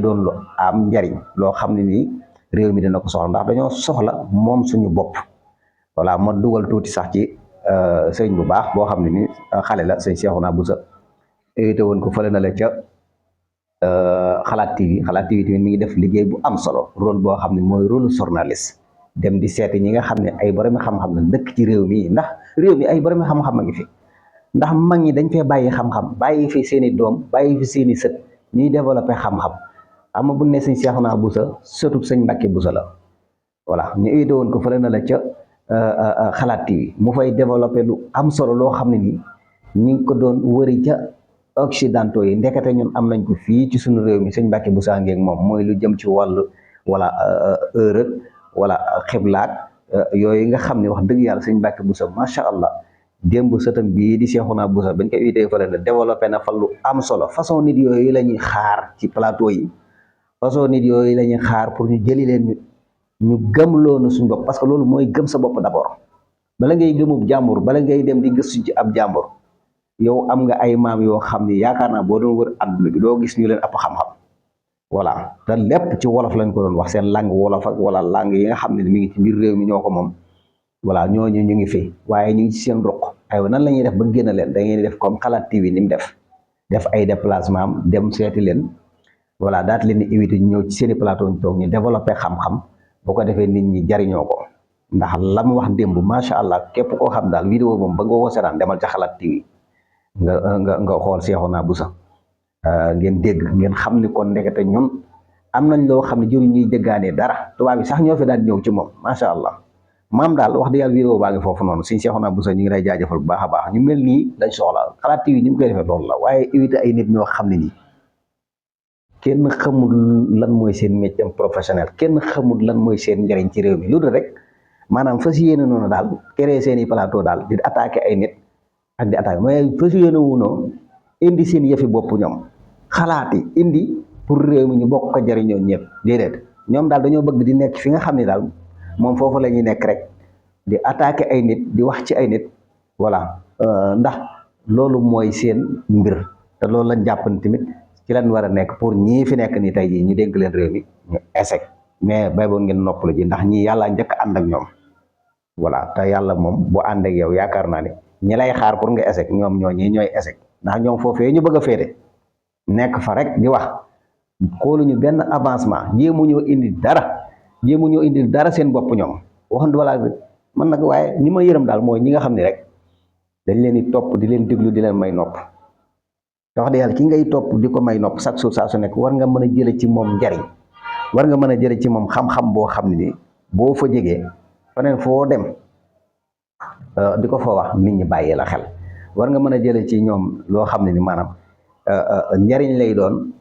doon lu am njariñ loo xam ne nii réew mi dina ko soxla ndax dañoo soxla moom suñu bopp. voilà ma dugal tuuti sax ci sëriñ bu baax boo xam ne ni xale la sëñ Cheikhouna Bousso invité woon ko fële na la ca xalaat TV tamit mi ngi def liggéey bu am solo rôle boo xam ne mooy rôle journaliste dem di seeti ñi nga xam ne ay borom xam-xam la dëkk ci réew mi ndax réew mi ay borom xam-xam a ngi fi ndax mag ñi dañ fee bàyyi xam-xam bàyyi fi seen i doom bàyyi fi seen i sët ñuy développé xam-xam ama bu ne sëñ Cheikhouna Bousso sëtub sëñ Mbàkke Bousso la voilà ñu invité woon ko fële na la ca xalaat TV mu fay développé lu am solo loo xam ne nii ñu ngi ko doon wëri ca occidentaux yi ndekete ñun am nañ ko fii ci suñu réew mi sëñ Mbàkke Bousso ngeeg moom mooy lu jëm ci wàllu wala heure wala xiblaat yooyu nga xam ne wax dëgg yàlla sëñ Mbàkke Bousso macha allah démb sëtam bii di Cheikhouna Bousso bañ ko invité fële na développé na fa lu am solo façon nit yooyu la ñuy xaar ci plateau yi façon nit yooyu la ñuy xaar pour ñu jëli leen ñu gëm loonu suñ bopp parce que loolu mooy gëm sa bopp d'abord bala ngay gëmub jàmbur bala ngay dem di gëstu ci ab jàmbur yow am nga ay maam yoo xam ni yaakaar naa boo doon wër àdduna bi doo gis ñu leen ëpp xam-xam voilà te lépp ci wolof lañ ko doon wax seen langue wolof ak wala langue yi nga xam ne mi ngi ci biir réew mi ñoo ko moom voilà ñooñu ñu ngi fi waaye ñu ngi ci seen ruq aywa nan la ñuy def ba génn leen da ngeen di def comme xalaat TV ni mu def ay déplacement am dem seeti leen voilà daat leen di invité ñu ñëw ci seen i plateau ñu toog ñu développé xam-xam boo ko defee nit ñi jariñoo ko ndax la mu wax démb macha allah képp koo xam daal vidéo moom ba nga ko seetaan demal ca xalaat TV nga xool Cheikhouna Bousso ngeen dégg ngeen xam ni kon ndekete ñun am nañ loo xam ne jëriñ ñuy jëggaanee dara tubaab bi sax ñoo fi daan ñëw ci moom macha allah maam daal wax dëgg yàlla vidéo baa ngi foofu noonu sëñ Cheikhouna Bousso ñu ngi lay jaajëfal bu baax a baax ñu mel nii dañ soxla xalaat TV ni mu koy defee loolu la waaye éviter ay nit ñoo xam ne nii kenn xamul lan mooy seen métier professionnel kenn xamul lan mooy seen njëriñ ci réew mi lu dul rek maanaam fas yéene noonu daal créer seen i plateau daal di attaqué ay nit ak di attaqué mais fas yéene wunoo indi seen yëfi bopp ñoom xalaati indi pour réew mi ñu bokk ko jëriñoo ñëpp déedéet ñoom daal dañoo bëgg di nekk fi nga xam ne daal moom foofu la ñuy nekk rek di attaqué ay nit di wax ci ay nit voilà ndax loolu mooy seen mbir te loolu lañ jàpp tamit ci lan war a nekk pour ñii fi nekk nii tey jii ñu dénk leen réew mi ñu échec mais bay boon ngeen noppalu ji ndax ñii yàlla njëkk ànd ak ñoom voilà te yàlla moom bu ànd ak yow yaakaar naa ne ñi lay xaar pour nga échec ñoom ñii ñooy échec ndax ñoom foofee ñu bëgg a féete nekk fa rek di wax xooluñu benn avancement jéemuñoo indi dara seen bopp ñoom waxantu wala man nag waaye ñi ma yërëm daal mooy ñi nga xam ne rek dañ leen di topp di leen déglu di leen may nopp te wax dëgg yàlla ki ngay topp di ko may nopp chaque jour saa su nekk war nga mën a jële ci moom njariñ war nga mën a jële ci moom xam-xam boo xam ne ni boo fa jegee feneen foo dem di ko fa wax nit ñi bàyyi la xel war nga mën a jële ci ñoom loo xam ne ni maanaam njariñ lay doon